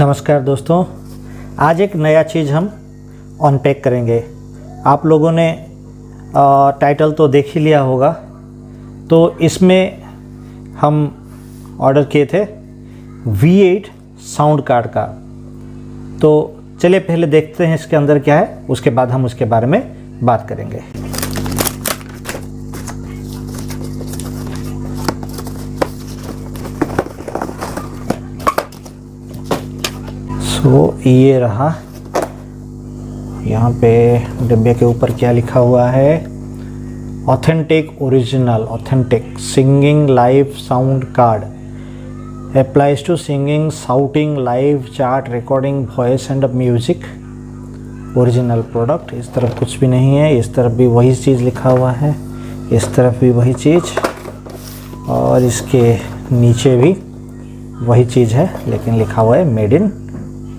नमस्कार दोस्तों, आज एक नया चीज़ हम अनपैक करेंगे। आप लोगों ने टाइटल तो देख ही लिया होगा। तो इसमें हम ऑर्डर किए थे V8 साउंड कार्ड का। तो चलिए पहले देखते हैं इसके अंदर क्या है, उसके बाद हम उसके बारे में बात करेंगे। ये रहा, यहाँ पे डिब्बे के ऊपर क्या लिखा हुआ है, authentic original authentic singing live sound card applies to singing shouting live chart recording voice and music original product. इस तरफ कुछ भी नहीं है, इस तरफ भी वही चीज़ लिखा हुआ है, इस तरफ भी वही चीज़ और इसके नीचे भी वही चीज़ है, लेकिन लिखा हुआ है मेड इन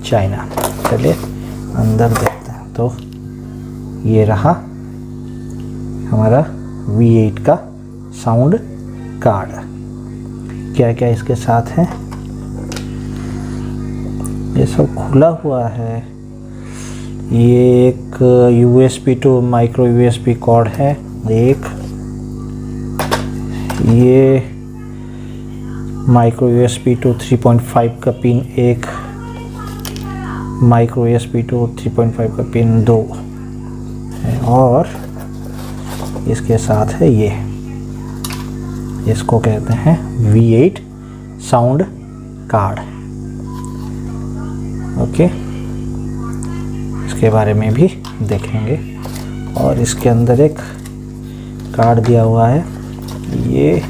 चाइना। चलिए अंदर देखते हैं। तो ये रहा हमारा V8 का साउंड कार्ड। क्या क्या इसके साथ है, ये सब खुला हुआ है। ये एक USB to micro USB cord है, एक ये माइक्रो USB टू 3.5 का पिन, एक माइक्रो USB टू 3.5 का पिन 2 है, और इसके साथ है ये, इसको कहते हैं V8 साउंड कार्ड। ओके, इसके बारे में भी देखेंगे। और इसके अंदर एक कार्ड दिया हुआ है, ये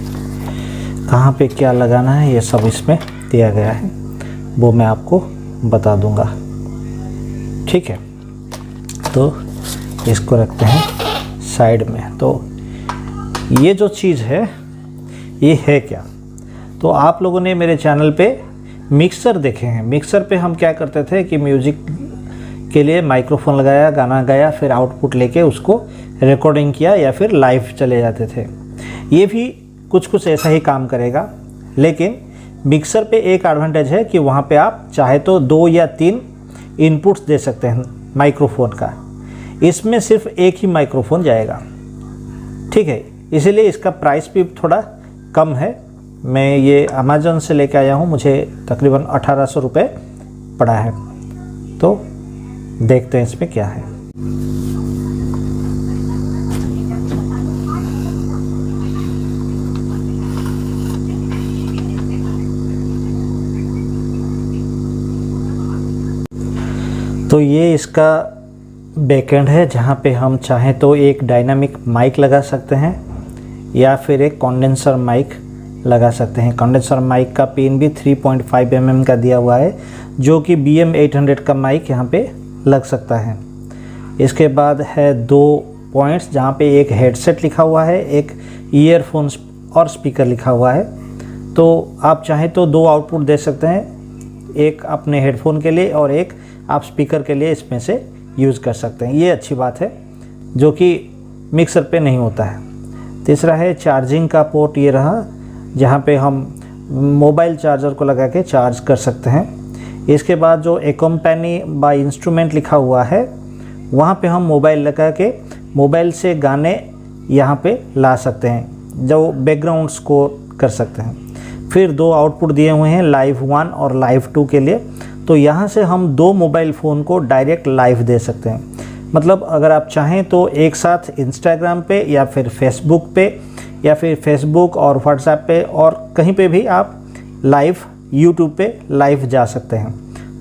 कहाँ पे क्या लगाना है ये सब इसमें दिया गया है, वो मैं आपको बता दूंगा। ठीक है, तो इसको रखते हैं साइड में। तो ये जो चीज़ है ये है क्या, तो आप लोगों ने मेरे चैनल पे मिक्सर देखे हैं। मिक्सर पे हम क्या करते थे कि म्यूज़िक के लिए माइक्रोफोन लगाया, गाना गाया, फिर आउटपुट लेके उसको रिकॉर्डिंग किया या फिर लाइव चले जाते थे। ये भी कुछ ऐसा ही काम करेगा, लेकिन मिक्सर पे एक एडवांटेज है कि वहाँ पे आप चाहे तो 2 या 3 इनपुट्स दे सकते हैं माइक्रोफोन का। इसमें सिर्फ एक ही माइक्रोफोन जाएगा। ठीक है, इसीलिए इसका प्राइस भी थोड़ा कम है। मैं ये अमेज़न से लेके आया हूँ, मुझे तकरीबन 1800 रुपये पड़ा है। तो देखते हैं इसमें क्या है। तो ये इसका बैकएंड है, जहाँ पे हम चाहें तो एक डायनामिक माइक लगा सकते हैं या फिर एक कंडेंसर माइक लगा सकते हैं। कंडेंसर माइक का पिन भी 3.5 mm का दिया हुआ है, जो कि BM800 का माइक यहाँ पे लग सकता है। इसके बाद है 2 पॉइंट्स, जहाँ पे एक हेडसेट लिखा हुआ है, एक ईयरफोन्स और स्पीकर लिखा हुआ है। तो आप चाहें तो 2 आउटपुट दे सकते हैं, एक अपने हेडफोन के लिए और एक आप स्पीकर के लिए इसमें से यूज़ कर सकते हैं। ये अच्छी बात है जो कि मिक्सर पे नहीं होता है। तीसरा है चार्जिंग का पोर्ट, ये रहा, जहाँ पे हम मोबाइल चार्जर को लगा के चार्ज कर सकते हैं। इसके बाद जो एक्कम्पैनी बाय इंस्ट्रूमेंट लिखा हुआ है, वहाँ पे हम मोबाइल लगा के मोबाइल से गाने यहाँ पे ला सकते हैं, जो बैकग्राउंड स्कोर कर सकते हैं। फिर 2 आउटपुट दिए हुए हैं, लाइव 1 और लाइव 2 के लिए। तो यहाँ से हम 2 मोबाइल फ़ोन को डायरेक्ट लाइव दे सकते हैं। मतलब अगर आप चाहें तो एक साथ इंस्टाग्राम पे या फिर फेसबुक पे या फिर फेसबुक और व्हाट्सएप पे और कहीं पे भी आप लाइव यूट्यूब पे लाइव जा सकते हैं।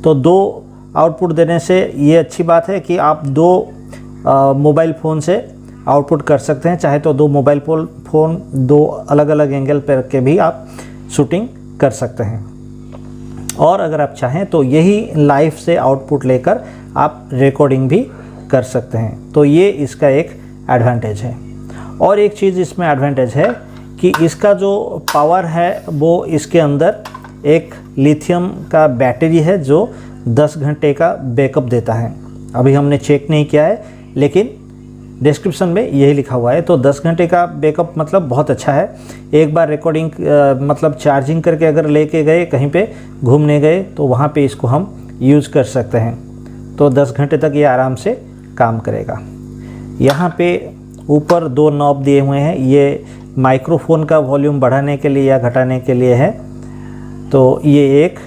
तो 2 आउटपुट देने से ये अच्छी बात है कि आप 2 मोबाइल फ़ोन से आउटपुट कर सकते हैं। चाहे तो 2 मोबाइल फ़ोन 2 अलग अलग एंगल पर के भी आप शूटिंग कर सकते हैं। और अगर आप चाहें तो यही लाइव से आउटपुट लेकर आप रिकॉर्डिंग भी कर सकते हैं। तो ये इसका एक एडवांटेज है। और एक चीज़ इसमें एडवांटेज है कि इसका जो पावर है वो इसके अंदर एक लिथियम का बैटरी है, जो 10 घंटे का बैकअप देता है। अभी हमने चेक नहीं किया है, लेकिन डिस्क्रिप्शन में यही लिखा हुआ है। तो 10 घंटे का बैकअप मतलब बहुत अच्छा है। एक बार रिकॉर्डिंग मतलब चार्जिंग करके अगर लेके गए, कहीं पे घूमने गए, तो वहाँ पे इसको हम यूज़ कर सकते हैं। तो 10 घंटे तक ये आराम से काम करेगा। यहाँ पे ऊपर 2 नॉब दिए हुए हैं, ये माइक्रोफोन का वॉल्यूम बढ़ाने के लिए या घटाने के लिए है। तो ये एक,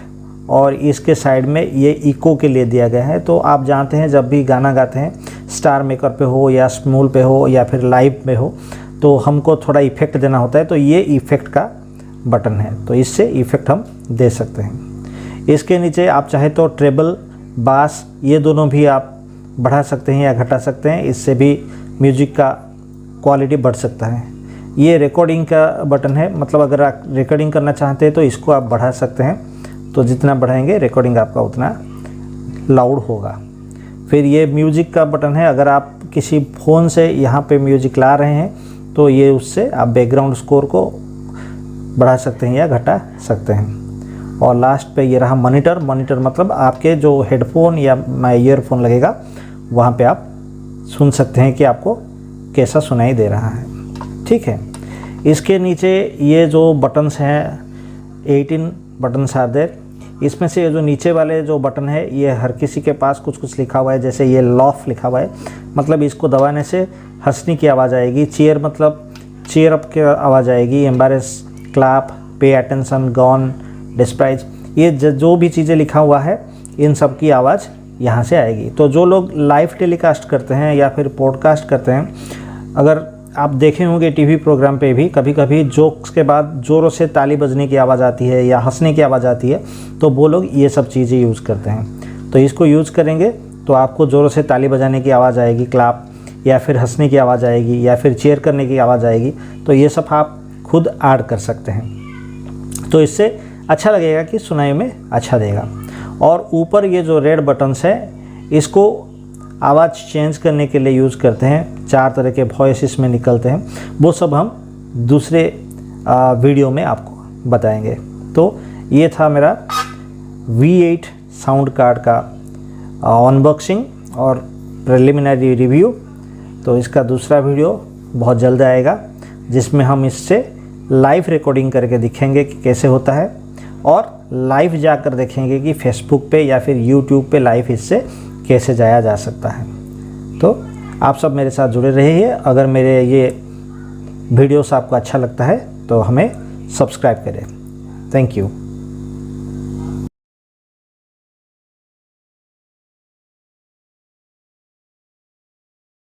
और इसके साइड में ये इको के लिए दिया गया है। तो आप जानते हैं जब भी गाना गाते हैं, स्टार मेकर पे हो या स्मूल पे हो या फिर लाइव में हो, तो हमको थोड़ा इफ़ेक्ट देना होता है। तो ये इफ़ेक्ट का बटन है, तो इससे इफ़ेक्ट हम दे सकते हैं। इसके नीचे आप चाहे तो ट्रेबल, बास, ये दोनों भी आप बढ़ा सकते हैं या घटा सकते हैं। इससे भी म्यूजिक का क्वालिटी बढ़ सकता है। ये रिकॉर्डिंग का बटन है, मतलब अगर आप रिकॉर्डिंग करना चाहते हैं तो इसको आप बढ़ा सकते हैं। तो जितना बढ़ाएंगे रिकॉर्डिंग आपका उतना लाउड होगा। फिर ये म्यूजिक का बटन है, अगर आप किसी फ़ोन से यहाँ पे म्यूजिक ला रहे हैं तो ये उससे आप बैकग्राउंड स्कोर को बढ़ा सकते हैं या घटा सकते हैं। और लास्ट पे ये रहा मॉनिटर। मॉनिटर मतलब आपके जो हेडफोन या ईयरफोन लगेगा वहाँ पे आप सुन सकते हैं कि आपको कैसा सुनाई दे रहा है। ठीक है। इसके नीचे ये जो बटन्स हैं 18 बटन्स आर देयर। इसमें से जो नीचे वाले जो बटन है ये हर किसी के पास कुछ कुछ लिखा हुआ है, जैसे ये लॉफ लिखा हुआ है, मतलब इसको दबाने से हंसने की आवाज़ आएगी। चीयर मतलब चीयर अप की आवाज़ आएगी। Embarrass, clap, pay attention, gone, disprize, ये जो भी चीज़ें लिखा हुआ है इन सब की आवाज़ यहाँ से आएगी। तो जो लोग लाइव टेलीकास्ट करते हैं या फिर पॉडकास्ट करते हैं, अगर आप देखे होंगे टीवी प्रोग्राम पे भी कभी कभी जोक्स के बाद ज़ोरों से ताली बजने की आवाज़ आती है या हंसने की आवाज़ आती है, तो वो लोग ये सब चीज़ें यूज़ करते हैं। तो इसको यूज़ करेंगे तो आपको ज़ोरों से ताली बजाने की आवाज़ आएगी, क्लैप, या फिर हंसने की आवाज़ आएगी, या फिर चीयर करने की आवाज़ आएगी। तो ये सब आप खुद ऐड कर सकते हैं। तो इससे अच्छा लगेगा कि सुनाई में अच्छा देगा। और ऊपर ये जो रेड बटन्स है इसको आवाज़ चेंज करने के लिए यूज़ करते हैं। 4 तरह के वॉइस इसमें निकलते हैं, वो सब हम दूसरे वीडियो में आपको बताएंगे। तो ये था मेरा V8 साउंड कार्ड का अनबॉक्सिंग और प्रिलिमिनरी रिव्यू। तो इसका दूसरा वीडियो बहुत जल्द आएगा जिसमें हम इससे लाइव रिकॉर्डिंग करके दिखेंगे कि कैसे होता है, और लाइव जाकर देखेंगे कि फेसबुक पे या फिर यूट्यूब पे लाइव इससे कैसे जाया जा सकता है। तो आप सब मेरे साथ जुड़े रहिए। अगर मेरे ये वीडियोस आपको अच्छा लगता है तो हमें सब्सक्राइब करें। Thank you.